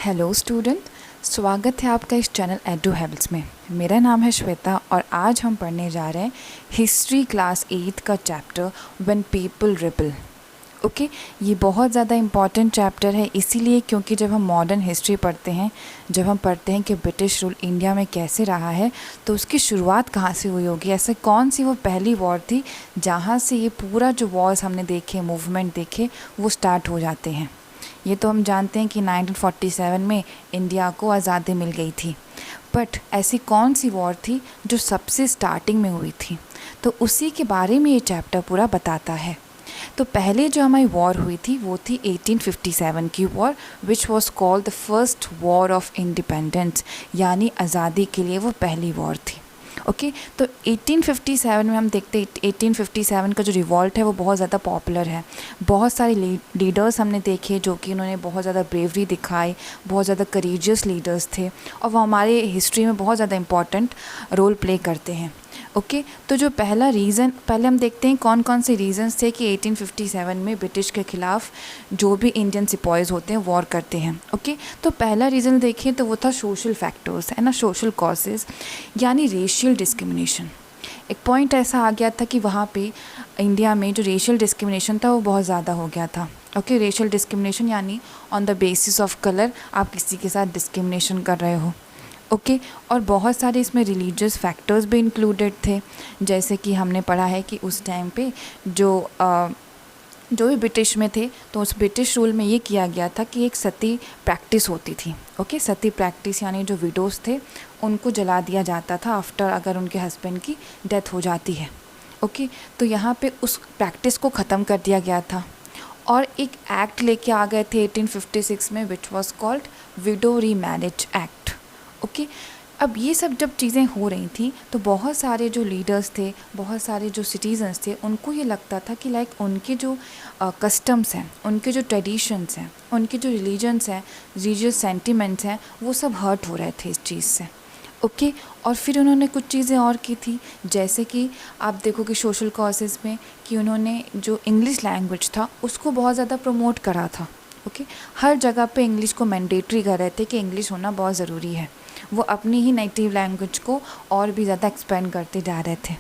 Hello student, स्वागत है आपका इस चैनल एडू हैबिट्स में। मेरा नाम है श्वेता और आज हम पढ़ने जा रहे हैं हिस्ट्री क्लास 8 का chapter when people rebel. Okay, ये बहुत ज़्यादा इम्पॉर्टेंट चैप्टर है इसीलिए क्योंकि जब हम मॉडर्न हिस्ट्री पढ़ते हैं, जब हम पढ़ते हैं कि ब्रिटिश रूल इंडिया में कैसे रहा है तो उसकी शुरुआत कहाँ से हुई होगी, ऐसे कौन सी वो पहली वॉर थी जहाँ से ये पूरा जो वॉर्स हमने देखे, मूवमेंट देखे, वो स्टार्ट हो जाते हैं। ये तो हम जानते हैं कि 1947 में इंडिया को आज़ादी मिल गई थी, बट ऐसी कौन सी वॉर थी जो सबसे स्टार्टिंग में हुई थी, तो उसी के बारे में ये चैप्टर पूरा बताता है। तो पहले जो हमारी वॉर हुई थी वो थी 1857 की war, which was called the first war of independence, यानी आज़ादी के लिए वो पहली वॉर थी। ओके, तो 1857 में हम देखते हैं 1857 का जो रिवॉल्ट है वो बहुत ज़्यादा पॉपुलर है। बहुत सारे लीडर्स हमने देखे जो कि उन्होंने बहुत ज़्यादा ब्रेवरी दिखाई, बहुत ज़्यादा करेजियस लीडर्स थे और वो हमारे हिस्ट्री में बहुत ज़्यादा इम्पॉर्टेंट रोल प्ले करते हैं। ओके, तो जो पहला रीज़न, पहले हम देखते हैं कौन कौन से रीज़न्स थे कि 1857 में ब्रिटिश के ख़िलाफ़ जो भी इंडियन सिपॉयज़ होते हैं वॉर करते हैं। ओके, तो पहला रीज़न देखें तो वो था सोशल फैक्टर्स, है ना, सोशल कॉजेज़, यानी रेशियल डिस्क्रिमिनेशन। एक पॉइंट ऐसा आ गया था कि वहाँ पे इंडिया में जो रेशियल डिस्क्रिमिनेशन था वो बहुत ज़्यादा हो गया था। ओके, रेशियल डिस्क्रिमिनेशन यानी on the basis of colour आप किसी के साथ डिस्क्रिमिनेशन कर रहे हो। ओके, और बहुत सारे इसमें रिलीजियस फैक्टर्स भी इंक्लूडेड थे, जैसे कि हमने पढ़ा है कि उस टाइम पे जो भी ब्रिटिश में थे तो उस ब्रिटिश रूल में ये किया गया था कि एक सती प्रैक्टिस होती थी। ओके, सती प्रैक्टिस यानी जो विडोज़ थे उनको जला दिया जाता था आफ्टर अगर उनके हस्बैंड की डेथ हो जाती है। ओके, तो यहाँ पे उस प्रैक्टिस को ख़त्म कर दिया गया था और एक एक्ट लेके आ गए थे 1856 में, which was called window remarriage act. Okay, अब ये सब जब चीज़ें हो रही थी तो बहुत सारे जो लीडर्स थे, बहुत सारे जो सिटीजन्स थे, उनको ये लगता था कि लाइक उनके जो कस्टम्स हैं, उनके जो ट्रेडिशंस हैं, उनके जो रिलीजन्स हैं, रिलीजियस सेंटिमेंट्स हैं, वो सब हर्ट हो रहे थे इस चीज़ से। ओके, और फिर उन्होंने कुछ चीज़ें और की थी, जैसे कि आप देखो कि सोशल कॉजेज़ में कि उन्होंने जो इंग्लिश लैंग्वेज था उसको बहुत ज़्यादा प्रमोट करा था। ओके, हर जगह पे इंग्लिश को मैंडेटरी कर रहे थे कि इंग्लिश होना बहुत ज़रूरी है। वो अपनी ही नेटिव लैंग्वेज को और भी ज़्यादा एक्सपेंड करते जा रहे थे।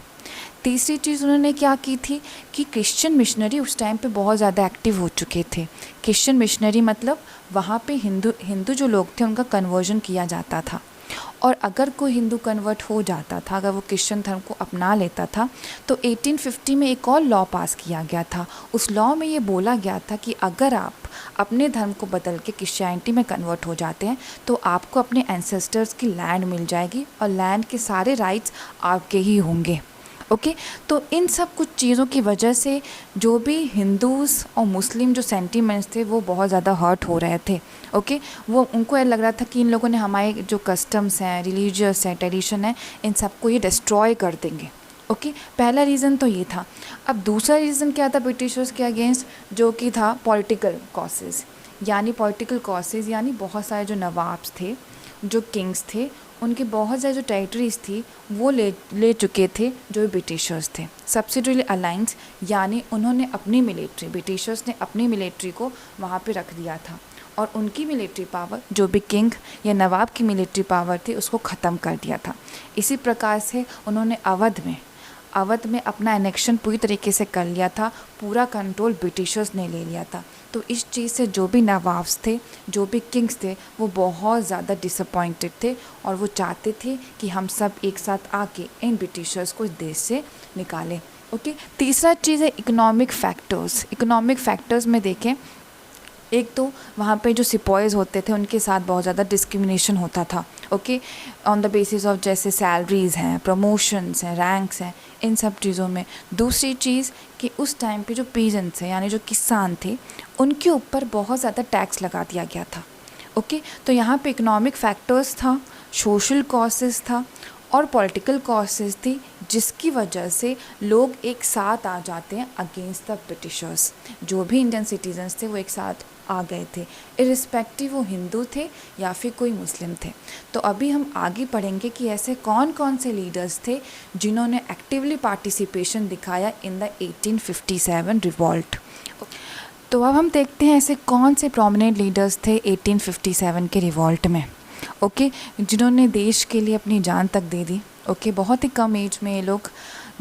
तीसरी चीज़ उन्होंने क्या की थी कि क्रिश्चियन मिशनरी उस टाइम पे बहुत ज़्यादा एक्टिव हो चुके थे। क्रिश्चियन मिशनरी मतलब वहाँ पे हिंदू जो लोग थे उनका कन्वर्जन किया जाता था, और अगर कोई हिंदू कन्वर्ट हो जाता था, अगर वो क्रिश्चियन धर्म को अपना लेता था, तो 1850 में एक और लॉ पास किया गया था। उस लॉ में ये बोला गया था कि अगर आप अपने धर्म को बदल के क्रिश्चियनिटी में कन्वर्ट हो जाते हैं तो आपको अपने एंसेस्टर्स की लैंड मिल जाएगी और लैंड के सारे राइट्स आपके ही होंगे। ओके, तो इन सब कुछ चीज़ों की वजह से जो भी हिंदूज़ और मुस्लिम जो सेंटिमेंट्स थे वो बहुत ज़्यादा हर्ट हो रहे थे। ओके, वो उनको ये लग रहा था कि इन लोगों ने हमारे जो कस्टम्स हैं, रिलीजियस है, ट्रेडिशन है, इन सबको ये डिस्ट्रॉय कर देंगे। ओके, पहला रीज़न तो ये था। अब दूसरा रीज़न क्या था ब्रिटिशर्स के अगेंस्ट, जो कि था पॉलिटिकल कॉसेस, यानी बहुत सारे जो नवाब्स थे, जो किंग्स थे, उनके बहुत सारे जो टेरिटरीज थी वो ले चुके थे जो ब्रिटिशर्स थे। सब्सिडियरी अलायंस यानी उन्होंने अपनी मिलिट्री, ब्रिटिशर्स ने अपनी मिलिट्री को वहाँ पे रख दिया था और उनकी मिलिट्री पावर, जो भी किंग या नवाब की मिलिट्री पावर थी, उसको ख़त्म कर दिया था। इसी प्रकार से उन्होंने अवध में अपना एनेक्शन पूरी तरीके से कर लिया था, पूरा कंट्रोल ब्रिटिशर्स ने ले लिया था। तो इस चीज़ से जो भी नवाब्स थे, जो भी किंग्स थे, वो बहुत ज़्यादा डिसअपॉइंटेड थे और वो चाहते थे कि हम सब एक साथ आके इन ब्रिटिशर्स को इस देश से निकालें। ओके, तीसरा चीज़ है इकोनॉमिक फैक्टर्स में देखें, एक तो वहाँ पे जो सिपॉयज़ होते थे उनके साथ बहुत ज़्यादा डिस्क्रिमिनेशन होता था। Okay, on the basis of जैसे सैलरीज़ हैं, प्रमोशंस हैं, रैंक्स हैं, इन सब चीज़ों में। दूसरी चीज़ कि उस टाइम पे जो पीजेंट्स हैं यानी जो किसान थे, उनके ऊपर बहुत ज़्यादा टैक्स लगा दिया गया था। ओके, तो यहाँ पे इकोनॉमिक फैक्टर्स था, सोशल कॉजेज़ था और पॉलिटिकल कॉजेज़ थी, जिसकी वजह से लोग एक साथ आ जाते हैं अगेंस्ट द ब्रिटिशर्स। जो भी इंडियन सिटीजन्स थे वो एक साथ आ गए थे, इरिस्पेक्टिव वो हिंदू थे या फिर कोई मुस्लिम थे। तो अभी हम आगे पढ़ेंगे कि ऐसे कौन कौन से लीडर्स थे जिन्होंने एक्टिवली पार्टिसिपेशन दिखाया इन द 1857 रिवॉल्ट। तो अब हम देखते हैं ऐसे कौन से प्रोमिनेंट लीडर्स थे 1857 के रिवॉल्ट में, ओके, जिन्होंने देश के लिए अपनी जान तक दे दी। ओके, बहुत ही कम एज में ये लोग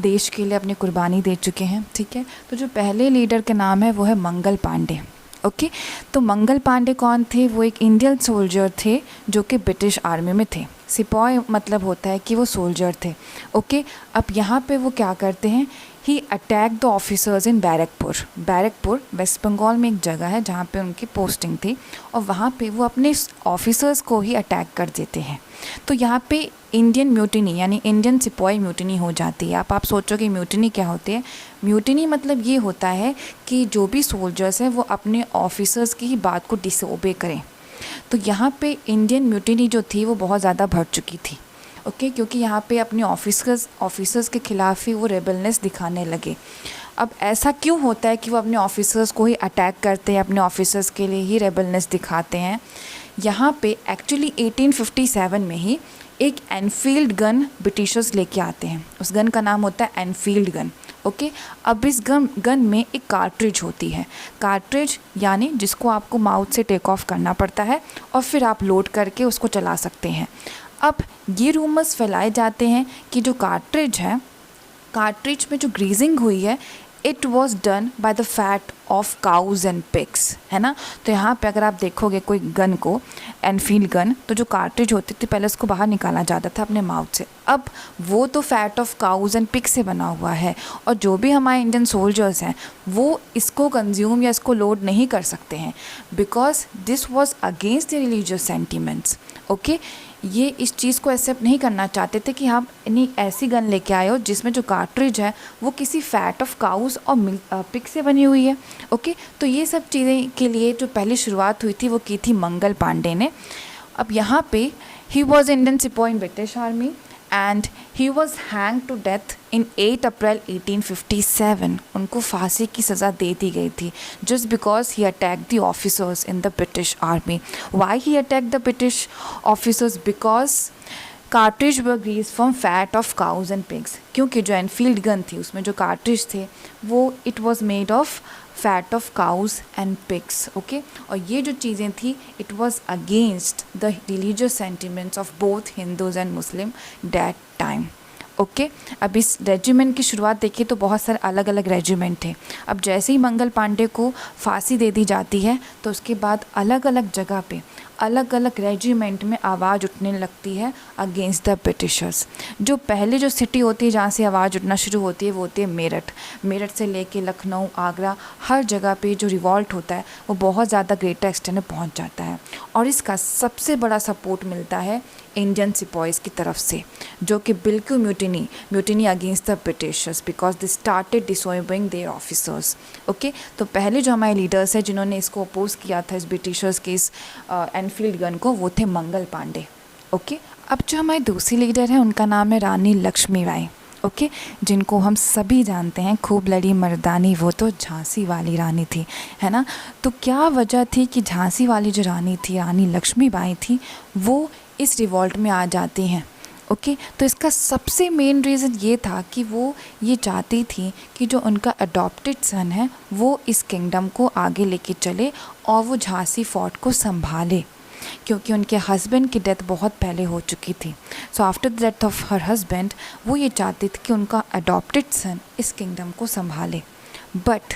देश के लिए अपनी कुर्बानी दे चुके हैं। ठीक है, तो जो पहले लीडर का नाम है वो है मंगल पांडे। ओके, तो मंगल पांडे कौन थे? वो एक इंडियन सोल्जर थे जो कि ब्रिटिश आर्मी में थे। सिपाही मतलब होता है कि वो सोल्जर थे। ओके, अब यहाँ पे वो क्या करते हैं, he attack the officers in Barrackpore. Barrackpore West Bengal में एक जगह है जहाँ पे उनकी पोस्टिंग थी, और वहाँ पे वो अपने ऑफिसर्स को ही अटैक कर देते हैं। तो यहाँ पे इंडियन म्यूटिनी यानी इंडियन सिपाही म्यूटिनी हो जाती है। आप सोचो कि म्यूटिनी क्या होती है? म्यूटिनी मतलब ये होता है कि जो भी सोल्जर्स हैं वो अपने ऑफिसर्स की ही बात को डिसओबे करें। तो यहाँ पे इंडियन म्यूटिनी जो थी वो बहुत ज़्यादा बढ़ चुकी थी। ओके, क्योंकि यहाँ पे अपने ऑफिसर्स के खिलाफ ही वो रेबलनेस दिखाने लगे। अब ऐसा क्यों होता है कि वो अपने ऑफिसर्स को ही अटैक करते हैं, अपने ऑफिसर्स के लिए ही रेबलनेस दिखाते हैं? यहाँ पे एक्चुअली 1857 में ही एक एनफील्ड गन ब्रिटिशर्स लेके आते हैं। उस गन का नाम होता है एनफील्ड गन। ओके, अब इस गन में एक कार्ट्रिज होती है। कार्ट्रिज यानी जिसको आपको माउथ से टेक ऑफ करना पड़ता है और फिर आप लोड करके उसको चला सकते हैं। अब ये रूमर्स फैलाए जाते हैं कि जो कार्ट्रिज है, कार्ट्रिज में जो ग्रीजिंग हुई है, it was done by the fat of cows and pigs, है ना। तो यहाँ पे अगर आप देखोगे कोई गन को, एनफील्ड गन, तो जो कार्ट्रिज होती थी पहले उसको बाहर निकाला जाता था अपने माउथ से। अब वो तो fat of cows and pig से बना हुआ है, और जो भी हमारे इंडियन सोल्जर्स हैं वो इसको कंज्यूम या इसको लोड नहीं कर सकते हैं, because this was against the religious sentiments. Okay, ये इस चीज़ को एक्सेप्ट नहीं करना चाहते थे कि आप इन्हीं ऐसी गन लेके आए हो जिसमें जो कार्ट्रिज है वो किसी फैट ऑफ काउज और पिग से बनी हुई है। ओके, तो ये सब चीज़ें के लिए जो पहली शुरुआत हुई थी वो की थी मंगल पांडे ने। अब यहाँ पे ही वॉज इंडियन सिपाही in British army and he was hang to death in 8 April 1857। उनको फांसी की सज़ा दे दी गई थी just because he attack the officers in the British army. Why he attack the British officers? Because cartridge were grease from fat of cows and pigs. क्योंकि जो एनफील्ड गन थी उसमें जो कार्ट्रिज थे वो it was made of fat of cows and pigs. Okay, और ये जो चीज़ें थी it was against the religious sentiments of both Hindus and Muslim that time. Okay, अब इस रेजिमेंट की शुरुआत देखिए तो बहुत सारे अलग अलग रेजिमेंट थे। अब जैसे ही मंगल पांडे को फांसी दे दी जाती है तो उसके बाद अलग अलग जगह पे अलग अलग रेजिमेंट में आवाज़ उठने लगती है अगेंस्ट द ब्रिटिशर्स। जो पहले जो सिटी होती है जहाँ से आवाज़ उठना शुरू होती है वो होती है मेरठ। मेरठ से लेके लखनऊ, आगरा, हर जगह पे जो रिवॉल्ट होता है वो बहुत ज़्यादा ग्रेटर एक्सटेंट में पहुँच जाता है, और इसका सबसे बड़ा सपोर्ट मिलता है इंडियन सिपाहीज़ की तरफ से, जो कि बिल्कुल mutiny against the Britishers because they started disobeying there officers. Okay, तो पहले जो हमारे लीडर्स हैं जिन्होंने इसको अपोज किया था इस ब्रिटिशर्स के इस एनफील्ड गन को, वो थे मंगल पांडे। ओके, अब जो हमारे दूसरी लीडर हैं उनका नाम है रानी लक्ष्मीबाई। ओके, जिनको हम सभी जानते हैं, खूब लड़ी मर्दानी, वो तो झांसी वाली रानी थी, है ना। तो क्या वजह थी कि झांसी वाली जो रानी थी, रानी लक्ष्मीबाई थी, वो इस रिवॉल्ट में आ जाती हैं? ओके, तो इसका सबसे मेन रीज़न ये था कि वो ये चाहती थी कि जो उनका अडॉप्टेड सन है वो इस किंगडम को आगे लेके चले और वो झांसी फोर्ट को संभाले, क्योंकि उनके हस्बैंड की डेथ बहुत पहले हो चुकी थी। So after the death of her husband वो ये चाहती थी कि उनका अडॉप्टेड सन इस किंगडम को संभाले। बट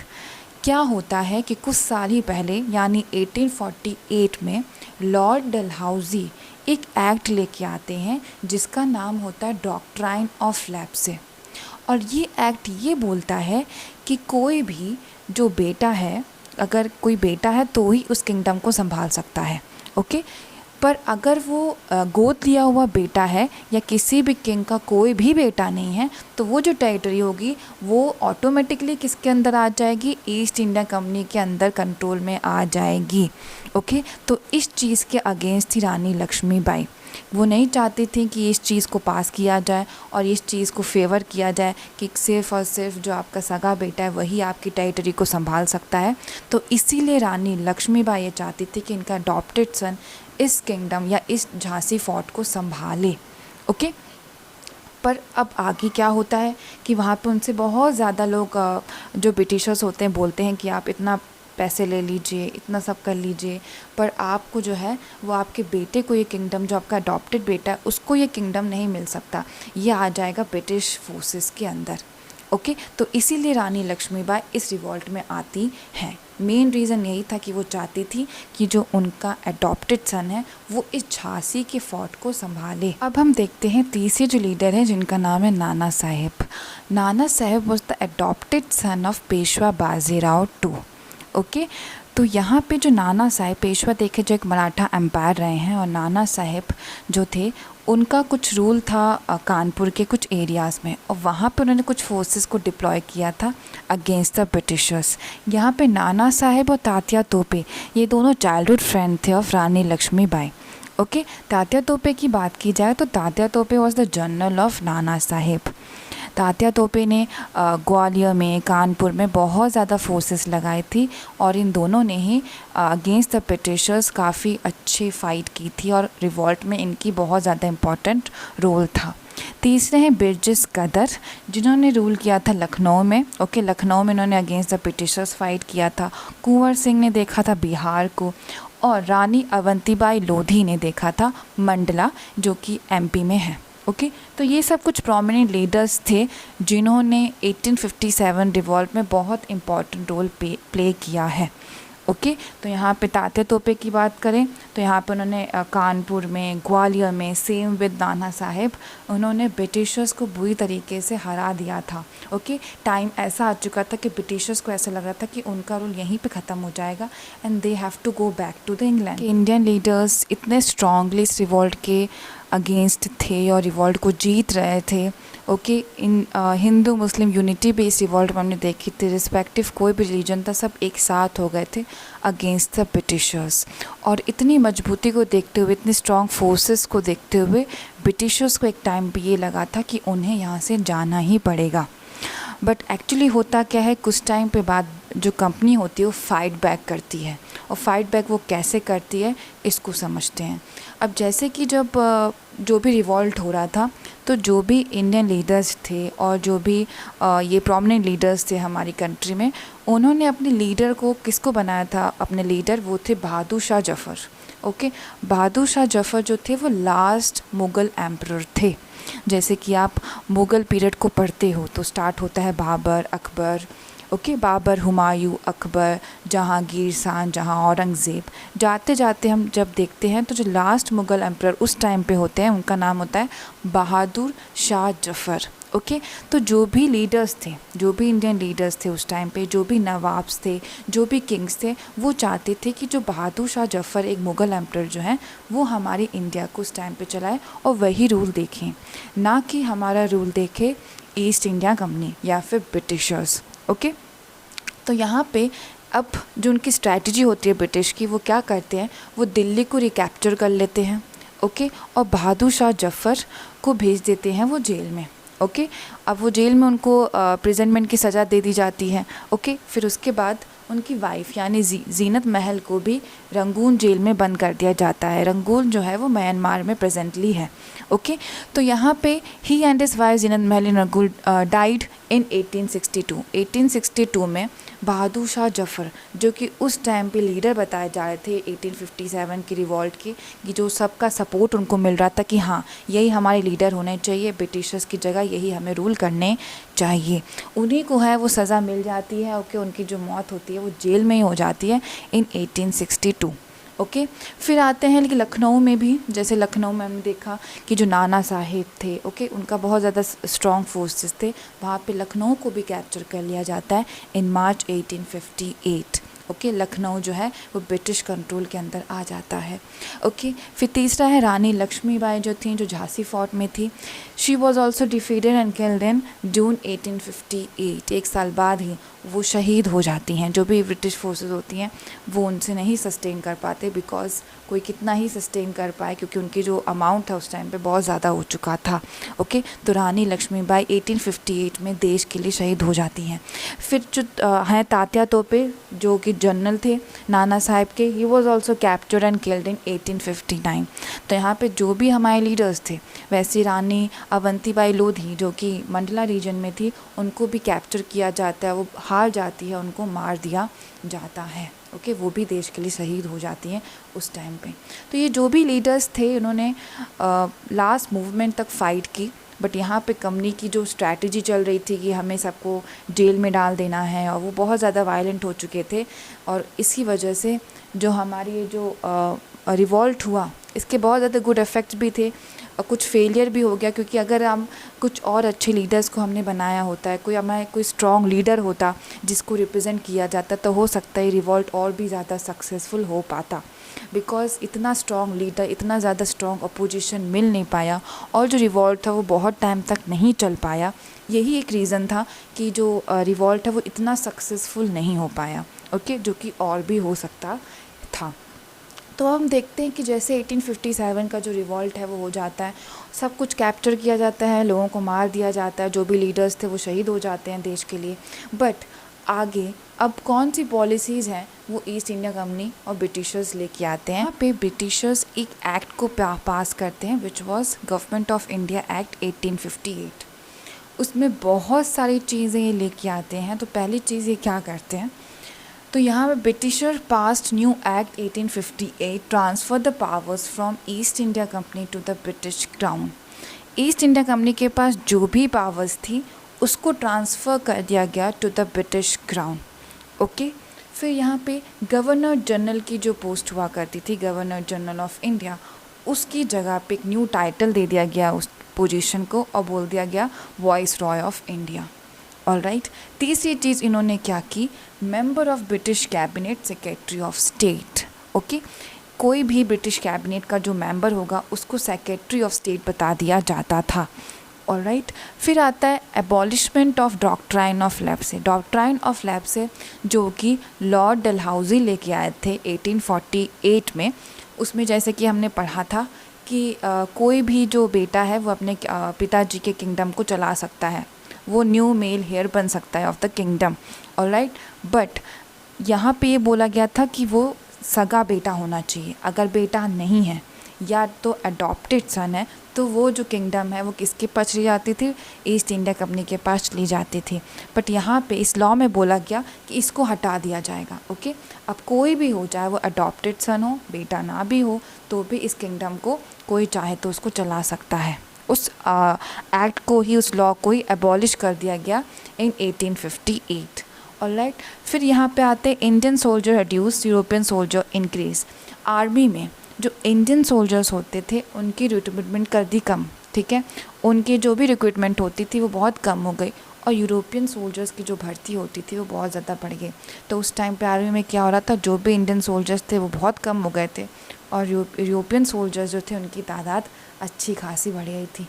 क्या होता है कि कुछ साल ही पहले यानी 1848 में लॉर्ड डलहौजी एक एक्ट लेके आते हैं जिसका नाम होता है डॉक्ट्राइन ऑफ लैप्से, और ये एक्ट ये बोलता है कि कोई भी जो बेटा है, अगर कोई बेटा है तो ही उस किंगडम को संभाल सकता है। ओके, पर अगर वो गोद लिया हुआ बेटा है या किसी भी किंग का कोई भी बेटा नहीं है तो वो जो टेरिटरी होगी वो ऑटोमेटिकली किसके अंदर आ जाएगी? ईस्ट इंडिया कंपनी के अंदर कंट्रोल में आ जाएगी। ओके, तो इस चीज़ के अगेंस्ट थी रानी लक्ष्मीबाई। वो नहीं चाहती थी कि इस चीज़ को पास किया जाए और इस चीज़ को फेवर किया जाए कि सिर्फ और सिर्फ जो आपका सगा बेटा है वही आपकी टेरिटरी को संभाल सकता है। तो इसीलिए रानी लक्ष्मीबाई ये चाहती थी कि इनका अडॉप्टेड सन इस किंगडम या इस झांसी फोर्ट को संभाले। ओके, पर अब आगे क्या होता है कि वहाँ पे उनसे बहुत ज़्यादा लोग जो ब्रिटिशर्स होते हैं बोलते हैं कि आप इतना पैसे ले लीजिए, इतना सब कर लीजिए, पर आपको जो है वो आपके बेटे को ये किंगडम, जो आपका अडॉप्टेड बेटा है उसको ये किंगडम नहीं मिल सकता, ये आ जाएगा ब्रिटिश फोर्सेस के अंदर। ओके, तो इसीलिए रानी लक्ष्मीबाई इस रिवॉल्ट में आती हैं। मेन रीज़न यही था कि वो चाहती थी कि जो उनका अडॉप्टेड सन है वो इस झांसी के फोर्ट को संभाले। अब हम देखते हैं तीसरे जो लीडर हैं जिनका नाम है Nana Saheb. Nana Saheb was the adopted son of Peshwa Bajirao two. Okay, तो यहाँ पे जो नाना साहेब, पेशवा देखे जो एक मराठा एम्पायर रहे हैं, और नाना साहेब जो थे उनका कुछ रूल था कानपुर के कुछ एरियाज़ में, और वहाँ पे उन्होंने कुछ फोर्सेस को डिप्लॉय किया था अगेंस्ट द ब्रिटिशर्स। यहाँ पे नाना साहेब और तात्या तोपे ये दोनों चाइल्डहुड फ्रेंड थे ऑफ रानी लक्ष्मीबाई। ओके, तात्या तोपे की बात की जाए तो तात्या तोपे was the general of Nana Saheb. Tatya तोपे ने ग्वालियर में, कानपुर में बहुत ज़्यादा फोर्सेस लगाई थी, और इन दोनों ने ही अगेंस्ट द ब्रिटिशर्स काफ़ी अच्छी फ़ाइट की थी, और रिवॉल्ट में इनकी बहुत ज़्यादा इम्पॉर्टेंट रोल था। तीसरे हैं बिरजिस कदर, जिन्होंने रूल किया था लखनऊ में। ओके, लखनऊ में इन्होंने अगेंस्ट द ब्रिटिशर्स फाइट किया था। कुंवर सिंह ने देखा था बिहार को, और रानी अवंतीबाई लोधी ने देखा था मंडला, जो कि एमपी में है। ओके, तो ये सब कुछ प्रोमिनेंट लीडर्स थे जिन्होंने 1857 रिवॉल्ट में बहुत इम्पॉर्टेंट रोल प्ले किया है। ओके, तो यहाँ पे तात्या तोपे की बात करें तो यहाँ पे उन्होंने कानपुर में, ग्वालियर में, सेम विद नाना साहेब, उन्होंने ब्रिटिशर्स को बुरी तरीके से हरा दिया था। ओके, टाइम ऐसा आ चुका था कि ब्रिटिशर्स को ऐसा लग रहा था कि उनका रूल यहीं पे ख़त्म हो जाएगा and they have to go back to the England. Indian leaders इतने स्ट्रांगली इस रिवॉल्ट के अगेंस्ट थे और रिवॉल्ट को जीत रहे थे। Okay, in Hindu Muslim unity भी इस रिवॉल्ट में हमने देखी थी, रिस्पेक्टिव कोई भी रिलीजन था, सब एक साथ हो गए थे अगेंस्ट द ब्रिटिशर्स। और इतनी मजबूती को देखते हुए, इतने स्ट्रॉन्ग फोर्सेस को देखते हुए ब्रिटिशर्स को एक टाइम पे ये लगा था कि उन्हें यहाँ से जाना ही पड़ेगा। बट एक्चुअली होता क्या है, कुछ टाइम पे बाद जो कंपनी होती है वो फाइट बैक करती है, और फाइट बैक वो कैसे करती है इसको समझते हैं। अब जैसे कि जब जो भी रिवॉल्ट हो रहा था, तो जो भी इंडियन लीडर्स थे और जो भी ये प्रोमिनेंट लीडर्स थे हमारी कंट्री में, उन्होंने अपने लीडर को किसको बनाया था? अपने लीडर वो थे बहादुर शाह जफ़र। ओके, बहादुर शाह जफ़र जो थे वो लास्ट मुग़ल एम्परर थे। जैसे कि आप मुग़ल पीरियड को पढ़ते हो तो स्टार्ट होता है बाबर, अकबर। ओके, बाबर, हुमायूं, अकबर, जहांगीर, शाहजहां, औरंगज़ेब, जाते जाते हम जब देखते हैं तो जो लास्ट मुग़ल एम्परर उस टाइम पे होते हैं उनका नाम होता है बहादुर शाह जफ़र। ओके, तो जो भी लीडर्स थे, जो भी इंडियन लीडर्स थे उस टाइम पे, जो भी नवाब्स थे, जो भी किंग्स थे, वो चाहते थे कि जो बहादुर शाह जफ़र एक मुग़ल एम्परर जो हैं वो हमारी इंडिया को उस टाइम पे चलाए और वही रूल देखें, ना कि हमारा रूल देखे ईस्ट इंडिया कंपनी या फिर ब्रिटिशर्स। ओके, तो यहाँ पे अब जो उनकी स्ट्रैटेजी होती है ब्रिटिश की, वो क्या करते हैं, वो दिल्ली को रिकैप्चर कर लेते हैं। ओके, और बहादुर शाह जफ़र को भेज देते हैं वो जेल में। ओके, अब वो जेल में उनको प्रिजनमेंट की सज़ा दे दी जाती है। ओके, फिर उसके बाद उनकी वाइफ यानी जीनत महल को भी रंगून जेल में बंद कर दिया जाता है। रंगून जो है वो म्यांमार में प्रेजेंटली है। ओके, तो यहाँ पे ही and his wife Zeenat Mahal in Rangoon died in 1862। 1862 में बहादुर शाह जफ़र, जो कि उस टाइम पे लीडर बताए जा रहे थे 1857 की रिवॉल्ट के, कि जो सबका सपोर्ट उनको मिल रहा था कि हाँ यही हमारे लीडर होने चाहिए, ब्रिटिशर्स की जगह यही हमें रूल करने चाहिए, उन्हीं को है वो सज़ा मिल जाती है। ओके, उनकी जो मौत होती है वो जेल में ही हो जाती है इन 1862। ओके, फिर आते हैं लेकिन लखनऊ में भी, जैसे लखनऊ में हमने देखा कि जो नाना साहेब थे, ओके, उनका बहुत ज़्यादा स्ट्रॉन्ग फोर्सेस थे, वहाँ पे लखनऊ को भी कैप्चर कर लिया जाता है इन मार्च 1858। ओके, लखनऊ जो है वो ब्रिटिश कंट्रोल के अंदर आ जाता है। ओके, फिर तीसरा है रानी लक्ष्मीबाई जो थी, जो झांसी फोर्ट में थी। She was also defeated and killed in June 1858। एक साल बाद ही वो शहीद हो जाती हैं। जो भी ब्रिटिश फोर्सेस होती हैं वो उनसे नहीं सस्टेन कर पाते, बिकॉज कोई कितना ही सस्टेन कर पाए, क्योंकि उनकी जो अमाउंट था उस टाइम पे बहुत ज़्यादा हो चुका था। ओके, तो रानी लक्ष्मीबाई 1858 में देश के लिए शहीद हो जाती हैं। फिर जो हैं तात्या तोपे, जो कि जनरल थे नाना साहेब के, he was also captured and killed इन 1859। तो यहाँ पे जो भी हमारे लीडर्स थे, वैसे रानी अवंतीबाई लोधी जो कि मंडला रीजन में थी, उनको भी कैप्चर किया जाता है। वो हार जाती है उनको मार दिया जाता है। ओके, वो भी देश के लिए शहीद हो जाती हैं उस टाइम पे। तो ये जो भी लीडर्स थे उन्होंने लास्ट मूवमेंट तक फ़ाइट की, बट यहाँ पे कंपनी की जो स्ट्रैटेजी चल रही थी कि हमें सबको जेल में डाल देना है, और वो बहुत ज़्यादा वायलेंट हो चुके थे, और इसी वजह से जो हमारी ये जो रिवॉल्ट हुआ इसके बहुत ज़्यादा गुड इफ़ेक्ट्स भी थे, और कुछ फेलियर भी हो गया, क्योंकि अगर हम कुछ और अच्छे लीडर्स को हमने बनाया होता है, कोई हमारा कोई स्ट्रॉन्ग लीडर होता जिसको रिप्रेजेंट किया जाता, तो हो सकता है रिवॉल्ट और भी ज़्यादा सक्सेसफुल हो पाता। बिकॉज़ इतना स्ट्रॉन्ग लीडर, इतना ज़्यादा स्ट्रॉन्ग अपोजिशन मिल नहीं पाया, और जो रिवॉल्ट था वो बहुत टाइम तक नहीं चल पाया। यही एक रीज़न था कि जो रिवॉल्ट है वो इतना सक्सेसफुल नहीं हो पाया। ओके, जो कि और भी हो सकता था। तो हम देखते हैं कि जैसे 1857 का जो रिवॉल्ट है वो हो जाता है, सब कुछ कैप्चर किया जाता है, लोगों को मार दिया जाता है, जो भी लीडर्स थे वो शहीद हो जाते हैं देश के लिए। बट आगे अब कौन सी पॉलिसीज़ हैं वो ईस्ट इंडिया कंपनी और ब्रिटिशर्स लेके आते हैं। यहाँ पे ब्रिटिशर्स एक एक्ट को पास करते हैं, which was government of India act 1858। उसमें बहुत सारी चीज़ें ये लेके आते हैं। तो पहली चीज़ ये क्या करते हैं, तो यहाँ पे Britisher passed new act 1858 transfer the powers from East India Company to the British crown. East India Company के पास जो भी पावर्स थी उसको ट्रांसफ़र कर दिया गया to the British crown. Okay, फिर यहाँ पे गवर्नर जनरल की जो पोस्ट हुआ करती थी, गवर्नर जनरल ऑफ इंडिया, उसकी जगह पे एक न्यू टाइटल दे दिया गया उस पोजीशन को, और बोल दिया गया voice Roy of India. Alright, तीसरी चीज़ इन्होंने क्या की, member of British cabinet, secretary of state. Okay, कोई भी ब्रिटिश कैबिनेट का जो मेंबर होगा उसको सेक्रेटरी ऑफ स्टेट बता दिया जाता था। ऑलराइट, फिर आता है abolishment of doctrine of lapse. Doctrine of lapse जो कि लॉर्ड डलहौजी लेके आए थे 1848 में। उसमें जैसे कि हमने पढ़ा था कि कोई भी जो बेटा है वो अपने पिताजी के किंगडम को चला सकता है, वो न्यू मेल हेयर बन सकता है of the kingdom. Alright, but यहाँ पे ये बोला गया था कि वो सगा बेटा होना चाहिए। अगर बेटा नहीं है या तो अडॉप्टेड सन है, तो वो जो किंगडम है वो किसके पास चली जाती थी, ईस्ट इंडिया कंपनी के पास चली जाती थी। बट यहाँ पे इस लॉ में बोला गया कि इसको हटा दिया जाएगा। ओके, अब कोई भी हो, चाहे वो अडॉप्टेड सन हो, बेटा ना भी हो, तो भी इस किंगडम को कोई चाहे तो उसको चला सकता है। उस एक्ट को ही, उस लॉ को ही एबॉलिश कर दिया गया इन 1858। ऑलराइट, फिर यहाँ पे आते हैं Indian soldier reduce, European soldier increase. Army में जो इंडियन सोल्जर्स होते थे उनकी रिक्रूटमेंट कर दी कम, ठीक है, उनकी जो भी रिक्रूटमेंट होती थी वो बहुत कम हो गई, और यूरोपियन सोल्जर्स की जो भर्ती होती थी वो बहुत ज़्यादा बढ़ गई। तो उस टाइम पे आर्मी में क्या हो रहा था, जो भी इंडियन सोल्जर्स थे वो बहुत कम हो गए थे, और यूरोपियन सोल्जर्स जो थे उनकी तादाद अच्छी खासी बढ़ गई थी।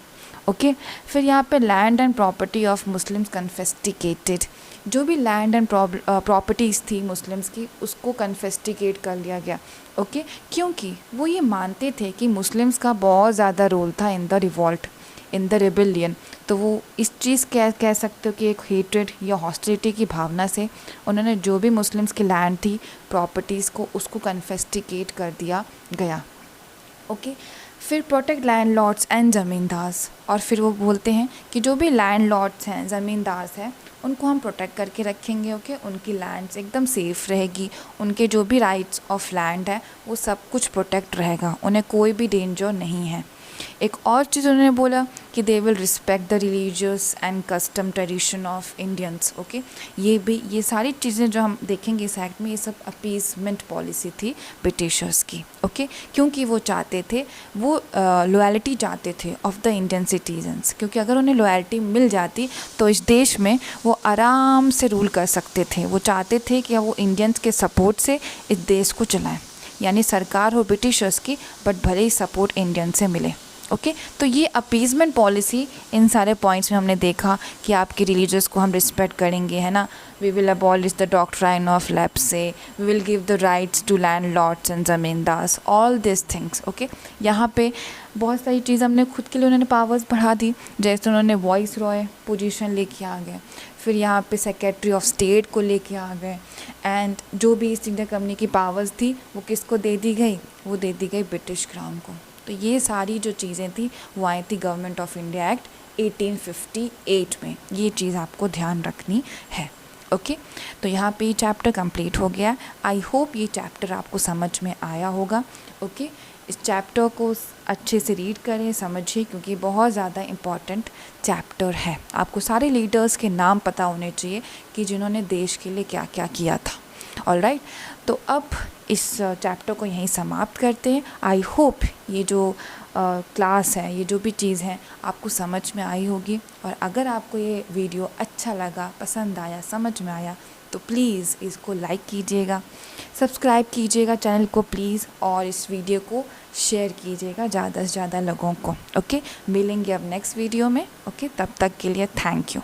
ओके, फिर यहाँ पे land and property of Muslims confiscated. जो भी लैंड एंड प्रॉपर्टीज़ थी मुस्लिम्स की उसको कन्फेस्टिकेट कर लिया गया। ओके, क्योंकि वो ये मानते थे कि मुस्लिम्स का बहुत ज़्यादा रोल था in the revolt, in the rebellion. तो वो इस चीज़ कह सकते हो कि एक हेट्रेड या हॉस्टिलिटी की भावना से उन्होंने जो भी मुस्लिम्स की लैंड थी, प्रॉपर्टीज़ को, उसको कन्फेस्टिकेट कर दिया गया। ओके, फिर प्रोटेक्ट लैंडलॉर्ड्स एंड ज़मींदार्स, और फिर वो बोलते हैं कि जो भी लैंडलॉर्ड्स हैं, ज़मींदार्स हैं, उनको हम प्रोटेक्ट करके रखेंगे। ओके, उनकी लैंड्स एकदम सेफ़ रहेगी, उनके जो भी राइट्स ऑफ लैंड है वो सब कुछ प्रोटेक्ट रहेगा, उन्हें कोई भी डेंजर नहीं है। एक और चीज़ उन्होंने बोला कि they will respect the religious and custom tradition of Indians. Okay, ये सारी चीज़ें जो हम देखेंगे इस एक्ट में, ये सब अपीसमेंट पॉलिसी थी ब्रिटिशर्स की। ओके, क्योंकि वो चाहते थे, वो लॉयल्टी चाहते थे ऑफ द इंडियन सिटीजन्स, क्योंकि अगर उन्हें लॉयल्टी मिल जाती तो इस देश में वो आराम से रूल कर सकते थे। वो चाहते थे कि वो इंडियंस के सपोर्ट से इस देश को चलाएं, यानी सरकार हो ब्रिटिशर्स की, बट भले ही सपोर्ट इंडियन से मिले। ओके, तो ये अपीजमेंट पॉलिसी, इन सारे पॉइंट्स में हमने देखा कि आपके रिलीजियस को हम रिस्पेक्ट करेंगे, है ना, we will abolish the doctrine of lapse, we will give the rights to landlords and zamindars, all this things. Okay, यहाँ पे बहुत सारी चीज़ हमने खुद के लिए उन्होंने पावर्स बढ़ा दी, जैसे उन्होंने वॉइस रॉय पोजीशन लेके आ गए, फिर यहाँ पे सेक्रेटरी ऑफ स्टेट को लेके आ गए, एंड जो भी ईस्ट इंडिया कंपनी की पावर्स थी वो किसको दे दी गई, वो दे दी गई ब्रिटिश क्राउन को। तो ये सारी जो चीज़ें थी वो आई थी गवर्नमेंट ऑफ इंडिया एक्ट 1858 में। ये चीज़ आपको ध्यान रखनी है। ओके, तो यहाँ पे ये चैप्टर कंप्लीट हो गया। आई होप ये चैप्टर आपको समझ में आया होगा। ओके, इस चैप्टर को अच्छे से रीड करें, समझिए, क्योंकि बहुत ज़्यादा इम्पॉर्टेंट चैप्टर है। आपको सारे लीडर्स के नाम पता होने चाहिए कि जिन्होंने देश के लिए क्या क्या किया था। ऑलराइट, तो अब इस चैप्टर को यहीं समाप्त करते हैं। आई होप ये जो क्लास है, ये जो भी चीज़ है आपको समझ में आई होगी। और अगर आपको ये वीडियो अच्छा लगा, पसंद आया, समझ में आया, तो प्लीज़ इसको लाइक कीजिएगा, सब्सक्राइब कीजिएगा चैनल को प्लीज़, और इस वीडियो को शेयर कीजिएगा ज़्यादा से ज़्यादा लोगों को। ओके, मिलेंगे अब नेक्स्ट वीडियो में। ओके, तब तक के लिए थैंक यू।